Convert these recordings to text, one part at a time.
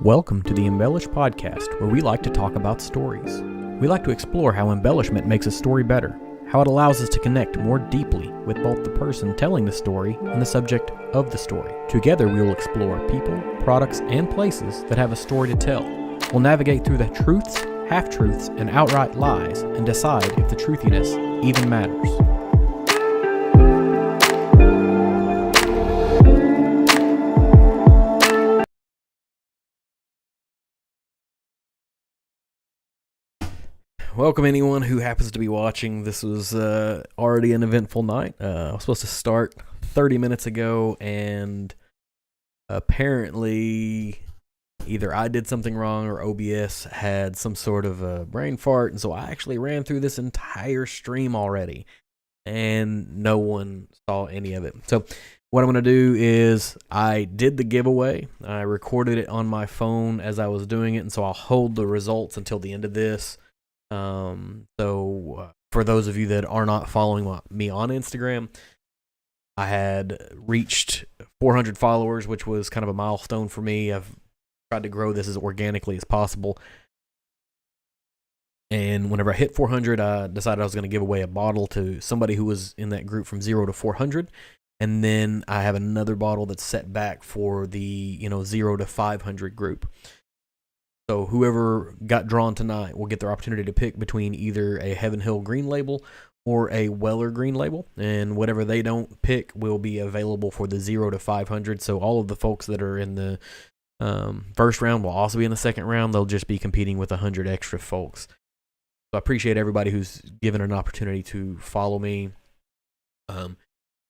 Welcome to the Embellish Podcast, where we like to talk about stories. We like to explore how embellishment makes a story better, how it allows us to connect more deeply with both the person telling the story and the subject of the story. Together we will explore people, products, and places that have a story to tell. We'll navigate through the truths, half-truths, and outright lies and decide if the truthiness even matters. Welcome anyone who happens to be watching. This was already an eventful night. I was supposed to start 30 minutes ago, and apparently either I did something wrong or OBS had some sort of a brain fart, and so I actually ran through this entire stream already, and no one saw any of it. So what I'm going to do is I did the giveaway. I recorded it on my phone as I was doing it, and so I'll hold the results until the end of this. For those of you that are not following me on Instagram, I had reached 400 followers, which was kind of a milestone for me. I've tried to grow this as organically as possible. And whenever I hit 400, I decided I was going to give away a bottle to somebody who was in that group from 0 to 400. And then I have another bottle that's set back for the 0 to 500 group. So whoever got drawn tonight will get their opportunity to pick between either a Heaven Hill Green Label or a Weller Green Label, and whatever they don't pick will be available for the 0 to 500. So all of the folks that are in the first round will also be in the second round. They'll just be competing with 100 extra folks. So I appreciate everybody who's given an opportunity to follow me.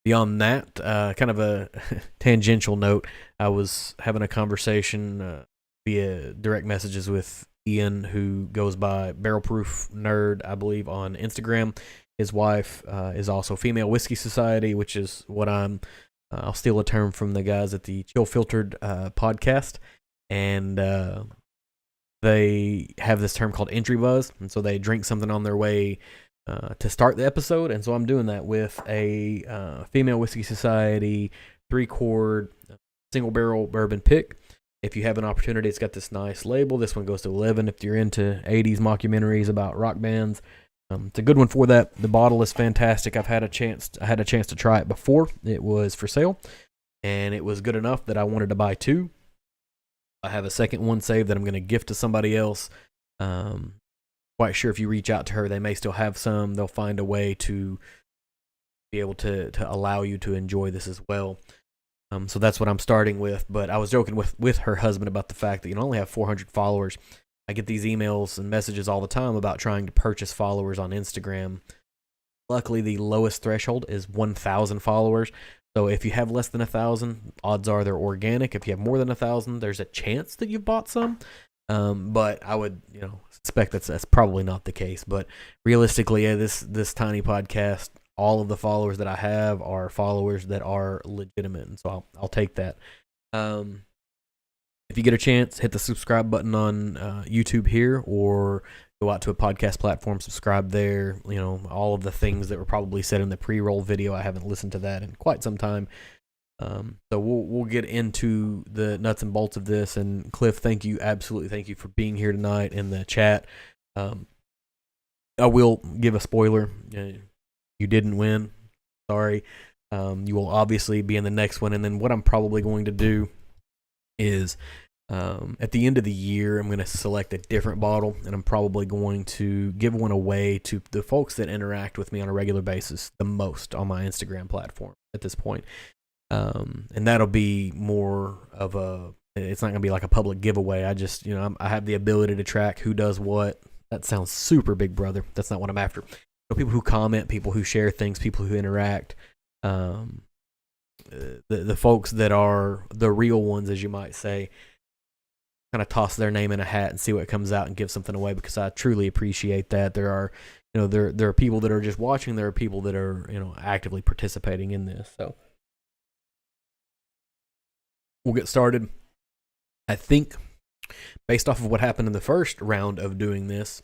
Beyond that, kind of a tangential note, I was having a conversation via direct messages with Ian, who goes by Barrel Proof Nerd, I believe, on Instagram. His wife is also Female Whiskey Society, which is what I'll steal a term from the guys at the Chill Filtered podcast. And they have this term called entry buzz. And so they drink something on their way to start the episode. And so I'm doing that with a Female Whiskey Society 3-quart single barrel bourbon pick. If you have an opportunity, it's got this nice label. This one goes to 11 if you're into 80s mockumentaries about rock bands. It's a good one for that. The bottle is fantastic. I had a chance to try it before it was for sale, and it was good enough that I wanted to buy 2. I have a second one saved that I'm going to gift to somebody else. Quite sure if you reach out to her, they may still have some. They'll find a way to be able to allow you to enjoy this as well. So that's what I'm starting with. But I was joking with her husband about the fact that you only have 400 followers. I get these emails and messages all the time about trying to purchase followers on Instagram. Luckily, the lowest threshold is 1,000 followers. So if you have less than 1,000, odds are they're organic. If you have more than 1,000, there's a chance that you've bought some. But I would, suspect that's probably not the case. But realistically, this tiny podcast, all of the followers that I have are followers that are legitimate, and so I'll take that. If you get a chance, hit the subscribe button on YouTube here, or go out to a podcast platform, subscribe there. All of the things that were probably said in the pre-roll video. I haven't listened to that in quite some time. So we'll get into the nuts and bolts of this. And Cliff, absolutely thank you for being here tonight in the chat. I will give a spoiler. You didn't win. Sorry. You will obviously be in the next one. And then what I'm probably going to do is at the end of the year, I'm going to select a different bottle, and I'm probably going to give one away to the folks that interact with me on a regular basis the most on my Instagram platform at this point. And that'll be more of it's not going to be like a public giveaway. I just, I have the ability to track who does what. That sounds super big brother. That's not what I'm after. People who comment, people who share things, people who interact, the folks that are the real ones, as you might say, kind of toss their name in a hat and see what comes out and give something away, because I truly appreciate that. There are, there are people that are just watching. There are people that are, actively participating in this. So we'll get started. I think based off of what happened in the first round of doing this,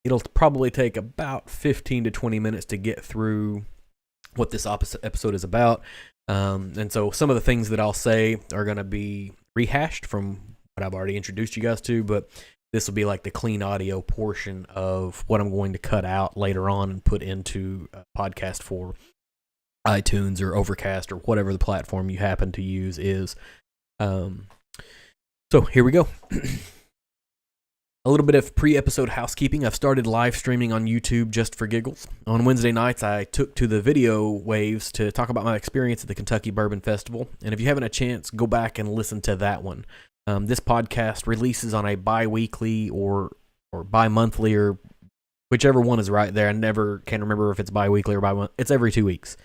it'll probably take about 15 to 20 minutes to get through what this episode is about. And so some of the things that I'll say are going to be rehashed from I've already introduced you guys to, but this will be like the clean audio portion of what I'm going to cut out later on and put into a podcast for iTunes or Overcast or whatever the platform you happen to use is. So here we go. A little bit of pre-episode housekeeping. I've started live streaming on YouTube just for giggles. On Wednesday nights, I took to the video waves to talk about my experience at the Kentucky Bourbon Festival. And if you haven't a chance, go back and listen to that one. This podcast releases on a bi-weekly or bi-monthly or whichever one is right there. I never can remember if it's bi-weekly or bi-monthly. It's every 2 weeks.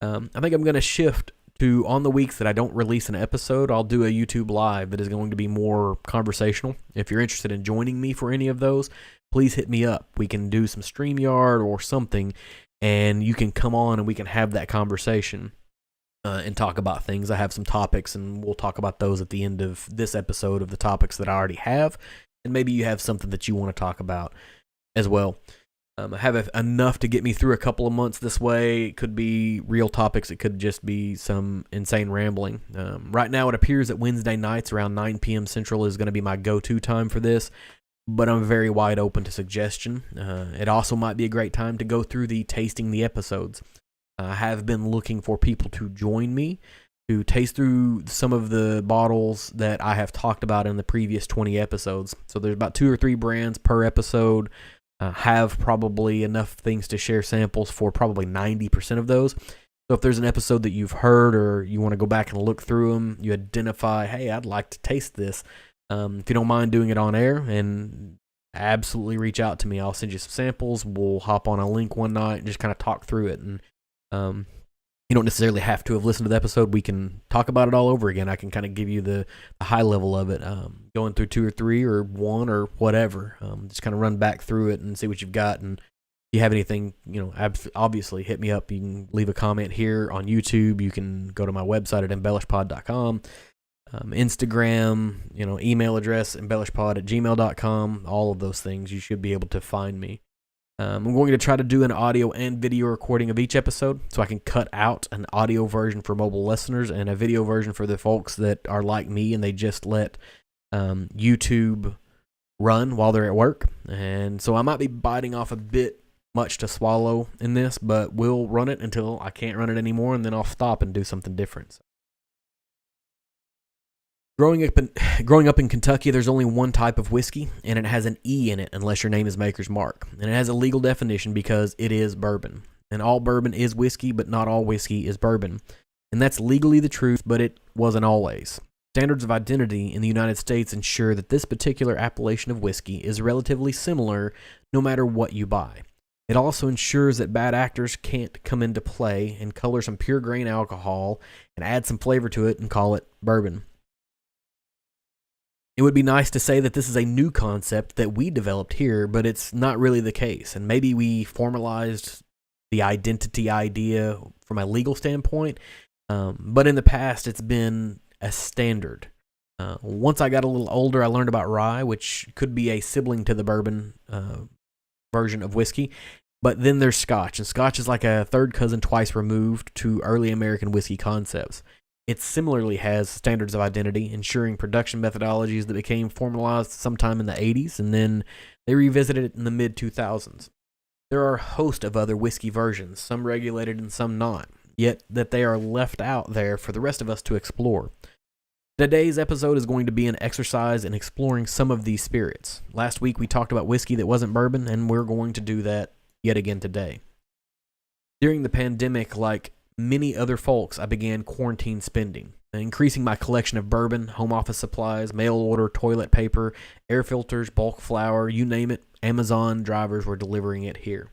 I think I'm going to shift to, on the weeks that I don't release an episode, I'll do a YouTube live that is going to be more conversational. If you're interested in joining me for any of those, please hit me up. We can do some StreamYard or something, and you can come on and we can have that conversation. And talk about things. I have some topics, and we'll talk about those at the end of this episode of the topics that I already have. And maybe you have something that you want to talk about as well. I have enough to get me through a couple of months this way. It could be real topics. It could just be some insane rambling. Right now, it appears that Wednesday nights around 9 p.m. Central is going to be my go-to time for this. But I'm very wide open to suggestion. It also might be a great time to go through the tasting the episodes. I have been looking for people to join me to taste through some of the bottles that I have talked about in the previous 20 episodes. So there's about 2 or 3 brands per episode. Have probably enough things to share samples for probably 90% of those. So if there's an episode that you've heard or you want to go back and look through them, you identify, hey, I'd like to taste this. If you don't mind doing it on air, and absolutely reach out to me. I'll send you some samples. We'll hop on a link one night and just kind of talk through it. And you don't necessarily have to have listened to the episode. We can talk about it all over again. I can kind of give you the high level of it, going through 2 or 3 or 1 or whatever. Just kind of run back through it and see what you've got. And if you have anything, obviously hit me up. You can leave a comment here on YouTube. You can go to my website at embellishpod.com. Instagram, email address, embellishpod@gmail.com. All of those things, you should be able to find me. I'm going to try to do an audio and video recording of each episode so I can cut out an audio version for mobile listeners and a video version for the folks that are like me and they just let YouTube run while they're at work. And so I might be biting off a bit much to swallow in this, but we'll run it until I can't run it anymore, and then I'll stop and do something different. Growing up in Kentucky, there's only one type of whiskey, and it has an E in it unless your name is Maker's Mark. And it has a legal definition because it is bourbon. And all bourbon is whiskey, but not all whiskey is bourbon. And that's legally the truth, but it wasn't always. Standards of identity in the United States ensure that this particular appellation of whiskey is relatively similar no matter what you buy. It also ensures that bad actors can't come into play and color some pure grain alcohol and add some flavor to it and call it bourbon. It would be nice to say that this is a new concept that we developed here, but it's not really the case. And maybe we formalized the identity idea from a legal standpoint, but in the past it's been a standard. Once I got a little older, I learned about rye, which could be a sibling to the bourbon version of whiskey. But then there's Scotch, and Scotch is like a third cousin twice removed to early American whiskey concepts. It similarly has standards of identity, ensuring production methodologies that became formalized sometime in the 80s, and then they revisited it in the mid-2000s. There are a host of other whiskey versions, some regulated and some not, yet that they are left out there for the rest of us to explore. Today's episode is going to be an exercise in exploring some of these spirits. Last week we talked about whiskey that wasn't bourbon, and we're going to do that yet again today. During the pandemic, like many other folks, I began quarantine spending, increasing my collection of bourbon, home office supplies, mail order toilet paper, air filters, bulk flour, you name it. Amazon drivers were delivering it here.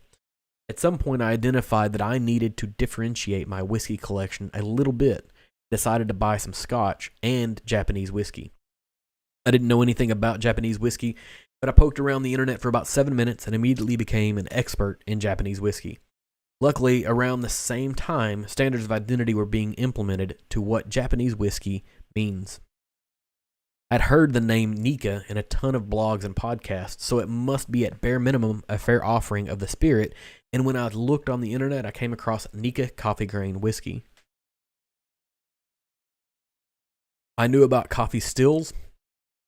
At some point, I identified that I needed to differentiate my whiskey collection a little bit. Decided to buy some Scotch and Japanese whiskey. I didn't know anything about Japanese whiskey, but I poked around the internet for about 7 minutes and immediately became an expert in Japanese whiskey. Luckily, around the same time, standards of identity were being implemented to what Japanese whiskey means. I'd heard the name Nika in a ton of blogs and podcasts, so it must be at bare minimum a fair offering of the spirit, and when I looked on the internet, I came across Nika coffee grain whiskey. I knew about coffee stills,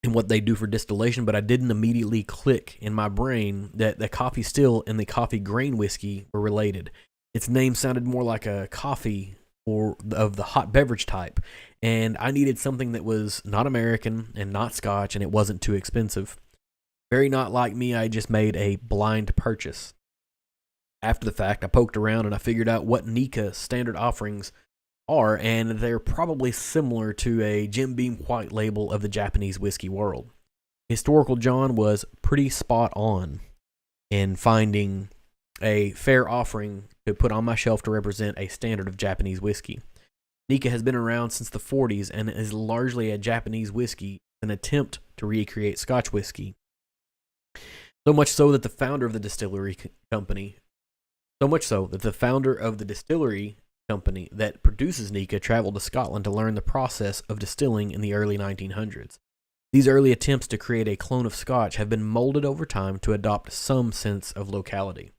and what they do for distillation, but I didn't immediately click in my brain that the coffee still and the coffee grain whiskey were related. Its name sounded more like a coffee or of the hot beverage type, and I needed something that was not American and not Scotch, and it wasn't too expensive. Very not like me, I just made a blind purchase. After the fact, I poked around and I figured out what Nika standard offerings are, and they're probably similar to a Jim Beam white label of the Japanese whiskey world. Historical John was pretty spot on in finding a fair offering to put on my shelf to represent a standard of Japanese whiskey. Nika has been around since the 40s and is largely a Japanese whiskey, an attempt to recreate Scotch whiskey. So much so that the founder of the distillery company that produces Nika traveled to Scotland to learn the process of distilling in the early 1900s. These early attempts to create a clone of Scotch have been molded over time to adopt some sense of locality.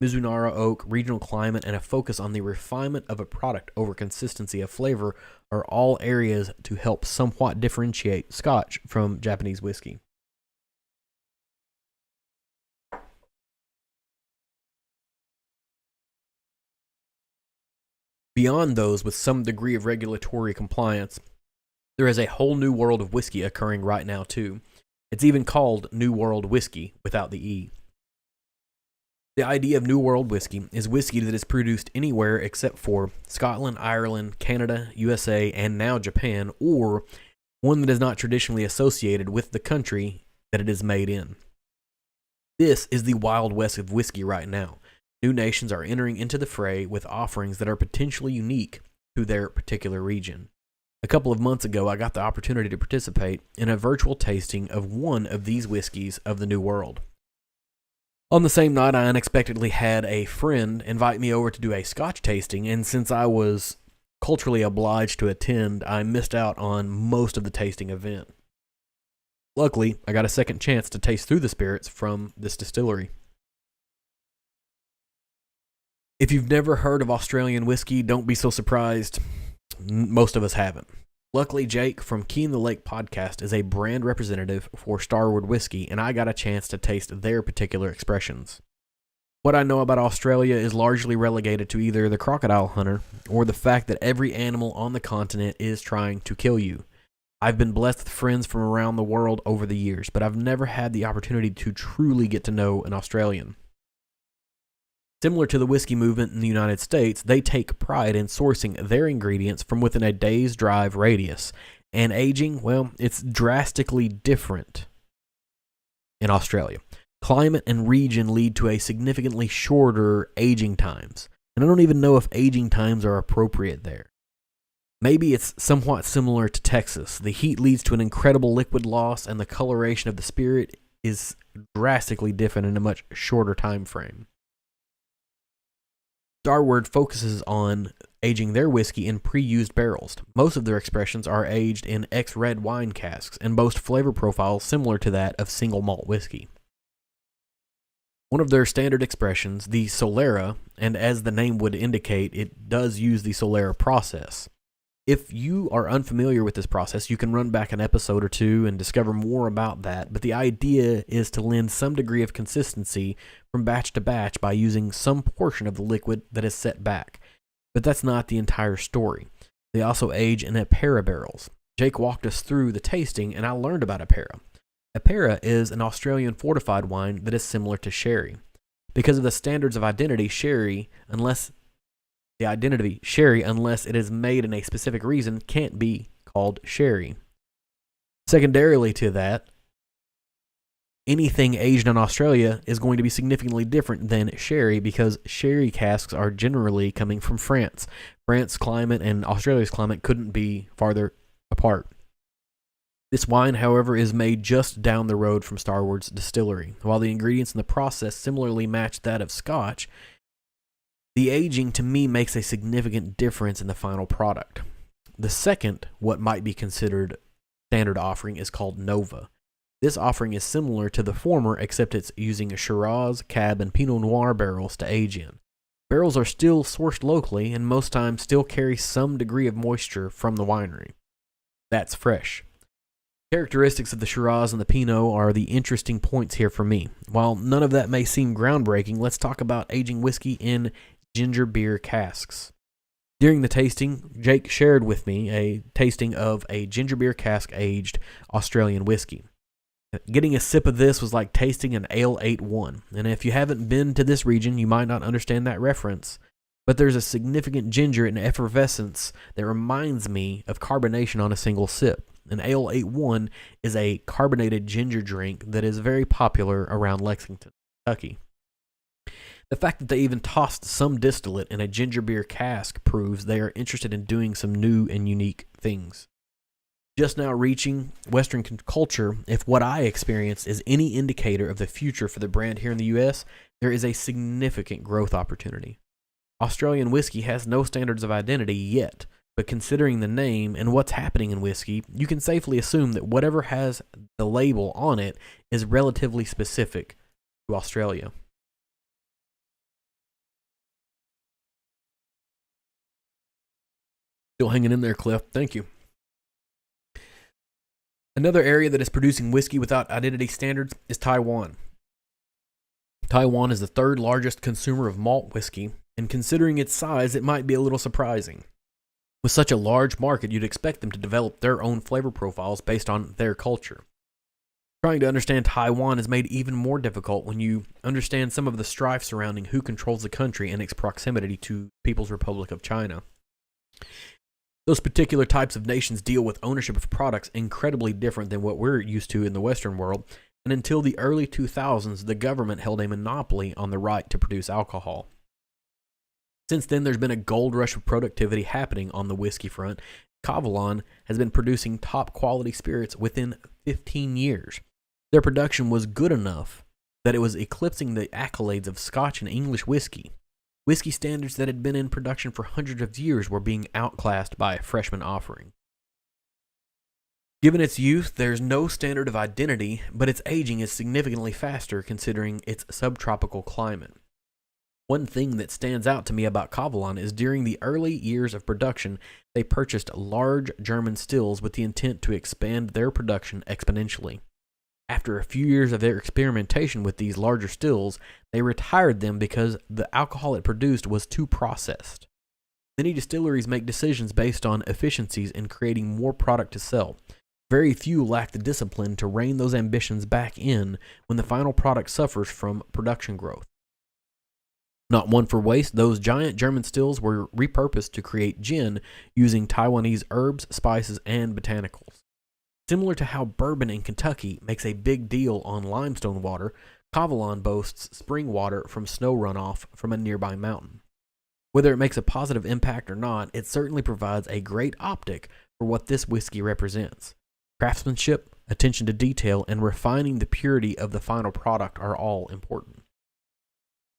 Mizunara oak, regional climate, and a focus on the refinement of a product over consistency of flavor are all areas to help somewhat differentiate Scotch from Japanese whiskey. Beyond those with some degree of regulatory compliance, there is a whole new world of whiskey occurring right now too. It's even called New World Whiskey without the E. The idea of New World whiskey is whiskey that is produced anywhere except for Scotland, Ireland, Canada, USA, and now Japan, or one that is not traditionally associated with the country that it is made in. This is the Wild West of whiskey right now. New nations are entering into the fray with offerings that are potentially unique to their particular region. A couple of months ago, I got the opportunity to participate in a virtual tasting of one of these whiskeys of the New World. On the same night, I unexpectedly had a friend invite me over to do a Scotch tasting, and since I was culturally obliged to attend, I missed out on most of the tasting event. Luckily, I got a second chance to taste through the spirits from this distillery. If you've never heard of Australian whiskey, don't be so surprised. Most of us haven't. Luckily, Jake from Key in the Lake podcast is a brand representative for Starward Whiskey, and I got a chance to taste their particular expressions. What I know about Australia is largely relegated to either the crocodile hunter or the fact that every animal on the continent is trying to kill you. I've been blessed with friends from around the world over the years, but I've never had the opportunity to truly get to know an Australian. Similar to the whiskey movement in the United States, they take pride in sourcing their ingredients from within a day's drive radius. And aging, well, it's drastically different in Australia. Climate and region lead to a significantly shorter aging times. And I don't even know if aging times are appropriate there. Maybe it's somewhat similar to Texas. The heat leads to an incredible liquid loss, and the coloration of the spirit is drastically different in a much shorter time frame. Starward focuses on aging their whiskey in pre-used barrels. Most of their expressions are aged in ex-red wine casks and boast flavor profiles similar to that of single malt whiskey. One of their standard expressions, the Solera, and as the name would indicate, it does use the Solera process. If you are unfamiliar with this process, you can run back an episode or two and discover more about that, but the idea is to lend some degree of consistency from batch to batch by using some portion of the liquid that is set back. But that's not the entire story. They also age in Apera barrels. Jake walked us through the tasting, and I learned about Apera. Apera is an Australian fortified wine that is similar to sherry. Because of the standards of identity, sherry, unless it is made in a specific reason, can't be called sherry. Secondarily to that, anything aged in Australia is going to be significantly different than sherry because sherry casks are generally coming from France. France's climate and Australia's climate couldn't be farther apart. This wine, however, is made just down the road from Starward's distillery. While the ingredients in the process similarly match that of Scotch, the aging to me makes a significant difference in the final product. The second, what might be considered standard offering, is called Nova. This offering is similar to the former, except it's using Shiraz, Cab, and Pinot Noir barrels to age in. Barrels are still sourced locally and most times still carry some degree of moisture from the winery. That's fresh. Characteristics of the Shiraz and the Pinot are the interesting points here for me. While none of that may seem groundbreaking, let's talk about aging whiskey in ginger beer casks. During the tasting, Jake shared with me a tasting of a ginger beer cask aged Australian whiskey. Getting a sip of this was like tasting an Ale 8-1, and if you haven't been to this region, you might not understand that reference. But there's a significant ginger and effervescence that reminds me of carbonation on a single sip. An Ale 8-1 is a carbonated ginger drink that is very popular around Lexington, Kentucky. The fact that they even tossed some distillate in a ginger beer cask proves they are interested in doing some new and unique things. Just now reaching Western culture, if what I experienced is any indicator of the future for the brand here in the U.S., there is a significant growth opportunity. Australian whiskey has no standards of identity yet, but considering the name and what's happening in whiskey, you can safely assume that whatever has the label on it is relatively specific to Australia. Still hanging in there, Cliff. Thank you. Another area that is producing whiskey without identity standards is Taiwan. Taiwan is the third largest consumer of malt whiskey, and considering its size, it might be a little surprising. With such a large market, you'd expect them to develop their own flavor profiles based on their culture. Trying to understand Taiwan is made even more difficult when you understand some of the strife surrounding who controls the country and its proximity to People's Republic of China. Those particular types of nations deal with ownership of products incredibly different than what we're used to in the Western world, and until the early 2000s, the government held a monopoly on the right to produce alcohol. Since then, there's been a gold rush of productivity happening on the whiskey front. Kavalan has been producing top quality spirits within 15 years. Their production was good enough that it was eclipsing the accolades of Scotch and English whiskey. Whiskey standards that had been in production for hundreds of years were being outclassed by a freshman offering. Given its youth, there's no standard of identity, but its aging is significantly faster considering its subtropical climate. One thing that stands out to me about Kavalan is during the early years of production, they purchased large German stills with the intent to expand their production exponentially. After a few years of their experimentation with these larger stills, they retired them because the alcohol it produced was too processed. Many distilleries make decisions based on efficiencies in creating more product to sell. Very few lack the discipline to rein those ambitions back in when the final product suffers from production growth. Not one for waste, those giant German stills were repurposed to create gin using Taiwanese herbs, spices, and botanicals. Similar to how bourbon in Kentucky makes a big deal on limestone water, Kavalan boasts spring water from snow runoff from a nearby mountain. Whether it makes a positive impact or not, it certainly provides a great optic for what this whiskey represents. Craftsmanship, attention to detail, and refining the purity of the final product are all important.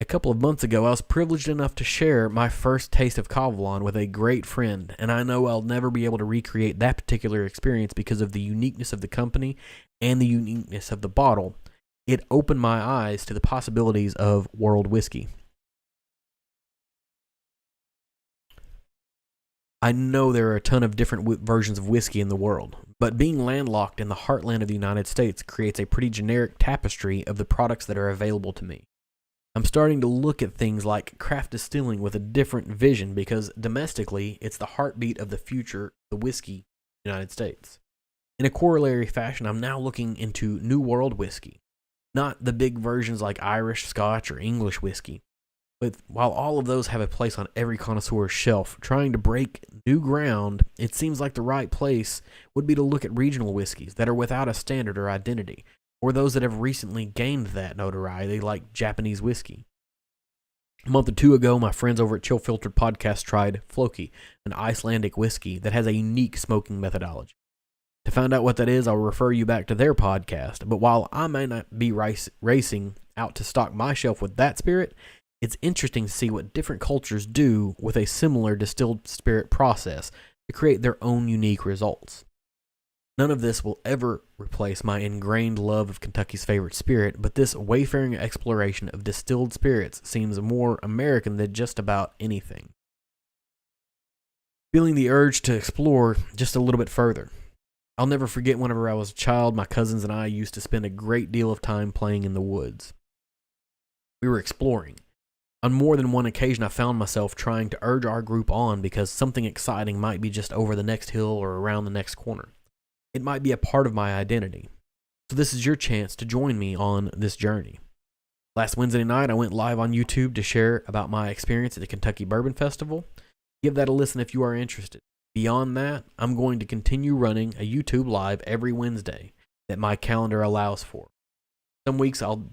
A couple of months ago, I was privileged enough to share my first taste of Kavalan with a great friend, and I know I'll never be able to recreate that particular experience because of the uniqueness of the company and the uniqueness of the bottle. It opened my eyes to the possibilities of world whiskey. I know there are a ton of different versions of whiskey in the world, but being landlocked in the heartland of the United States creates a pretty generic tapestry of the products that are available to me. I'm starting to look at things like craft distilling with a different vision because domestically, it's the heartbeat of the future, the whiskey, in the United States. In a corollary fashion, I'm now looking into New World whiskey, not the big versions like Irish, Scotch, or English whiskey. But while all of those have a place on every connoisseur's shelf, trying to break new ground, it seems like the right place would be to look at regional whiskeys that are without a standard or identity, or those that have recently gained that notoriety, like Japanese whiskey. A month or two ago, my friends over at Chill Filtered Podcast tried Floki, an Icelandic whiskey that has a unique smoking methodology. To find out what that is, I'll refer you back to their podcast, but while I may not be racing out to stock my shelf with that spirit, it's interesting to see what different cultures do with a similar distilled spirit process to create their own unique results. None of this will ever replace my ingrained love of Kentucky's favorite spirit, but this wayfaring exploration of distilled spirits seems more American than just about anything. Feeling the urge to explore just a little bit further. I'll never forget whenever I was a child, my cousins and I used to spend a great deal of time playing in the woods. We were exploring. On more than one occasion, I found myself trying to urge our group on because something exciting might be just over the next hill or around the next corner. It might be a part of my identity. So this is your chance to join me on this journey. Last Wednesday night, I went live on YouTube to share about my experience at the Kentucky Bourbon Festival. Give that a listen if you are interested. Beyond that, I'm going to continue running a YouTube live every Wednesday that my calendar allows for. Some weeks I'll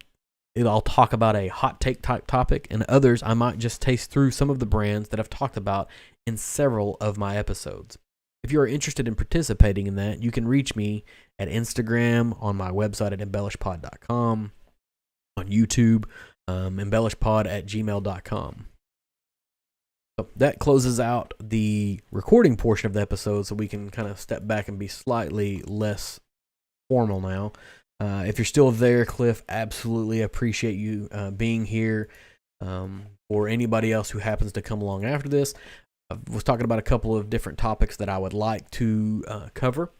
talk about a hot take type topic, and others I might just taste through some of the brands that I've talked about in several of my episodes. If you are interested in participating in that, you can reach me at Instagram, on my website at embellishpod.com, on YouTube, embellishpod@gmail.com. So that closes out the recording portion of the episode, so we can kind of step back and be slightly less formal now. If you're still there, Cliff, absolutely appreciate you being here. Or anybody else who happens to come along after this, I was talking about a couple of different topics that I would like to cover.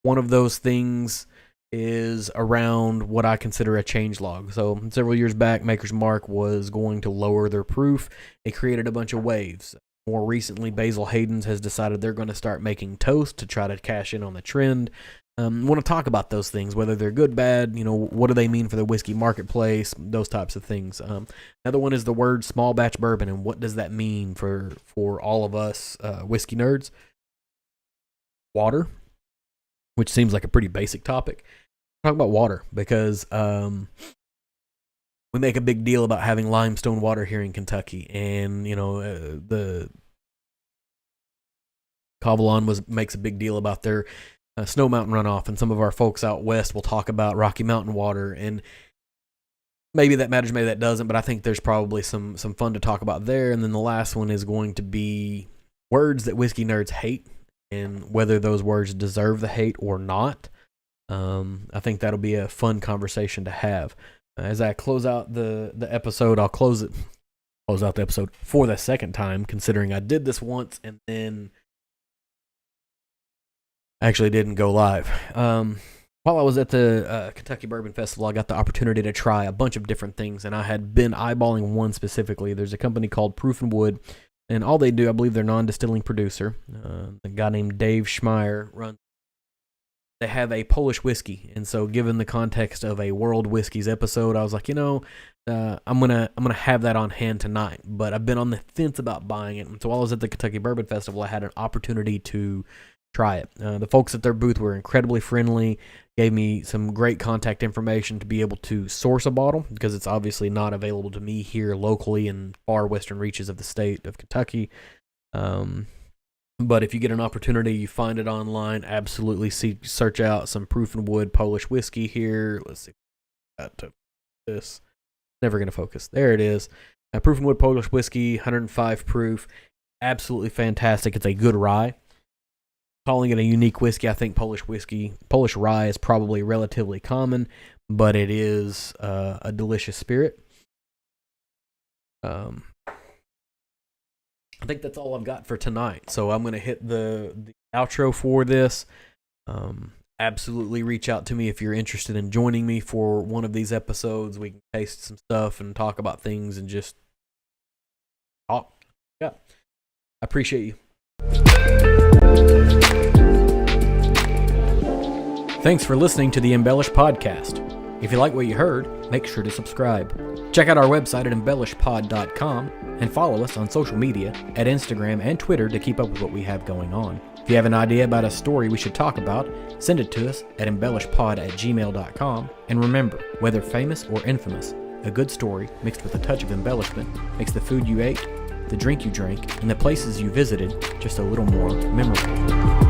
One of those things is around what I consider a change log. So several years back, Maker's Mark was going to lower their proof. It created a bunch of waves. More recently, Basil Hayden's has decided they're going to start making toast to try to cash in on the trend. Want to talk about those things, whether they're good, bad, what do they mean for the whiskey marketplace, those types of things. Another one is the word small batch bourbon, and what does that mean for all of us whiskey nerds. Water, which seems like a pretty basic topic. Talk about water because we make a big deal about having limestone water here in Kentucky, and the Cavalon makes a big deal about their Snow Mountain runoff, and some of our folks out west will talk about Rocky Mountain water, and maybe that matters, maybe that doesn't, but I think there's probably some fun to talk about there. And then the last one is going to be words that whiskey nerds hate, and whether those words deserve the hate or not. I think that'll be a fun conversation to have. As I close out the episode, I'll close out the episode for the second time, considering I did this once and then actually didn't go live. While I was at the Kentucky Bourbon Festival, I got the opportunity to try a bunch of different things, and I had been eyeballing one specifically. There's a company called Proof and Wood, and all they do, I believe they're non-distilling producer. A guy named Dave Schmeier runs. They have a Polish whiskey, and so given the context of a World Whiskeys episode, I was like, I'm gonna have that on hand tonight. But I've been on the fence about buying it, and so while I was at the Kentucky Bourbon Festival, I had an opportunity to try it. The folks at their booth were incredibly friendly, gave me some great contact information to be able to source a bottle, because it's obviously not available to me here locally in far western reaches of the state of Kentucky. But if you get an opportunity, you find it online, absolutely search out some Proof and Wood Polish whiskey here. Let's see. This. Never going to focus. There it is. Proof and Wood Polish whiskey, 105 proof. Absolutely fantastic. It's a good rye. Calling it a unique whiskey, I think Polish rye is probably relatively common, but it is a delicious spirit. I think that's all I've got for tonight. So I'm going to hit the outro for this. Absolutely reach out to me if you're interested in joining me for one of these episodes. We can taste some stuff and talk about things and just talk. Yeah. I appreciate you. Thanks for listening to the Embellish Podcast. If you like what you heard, make sure to subscribe. Check out our website at embellishpod.com and follow us on social media at Instagram and Twitter to keep up with what we have going on. If you have an idea about a story we should talk about, send it to us at embellishpod@gmail.com. And remember, whether famous or infamous, a good story mixed with a touch of embellishment makes the food you ate, the drink you drank, and the places you visited just a little more memorable.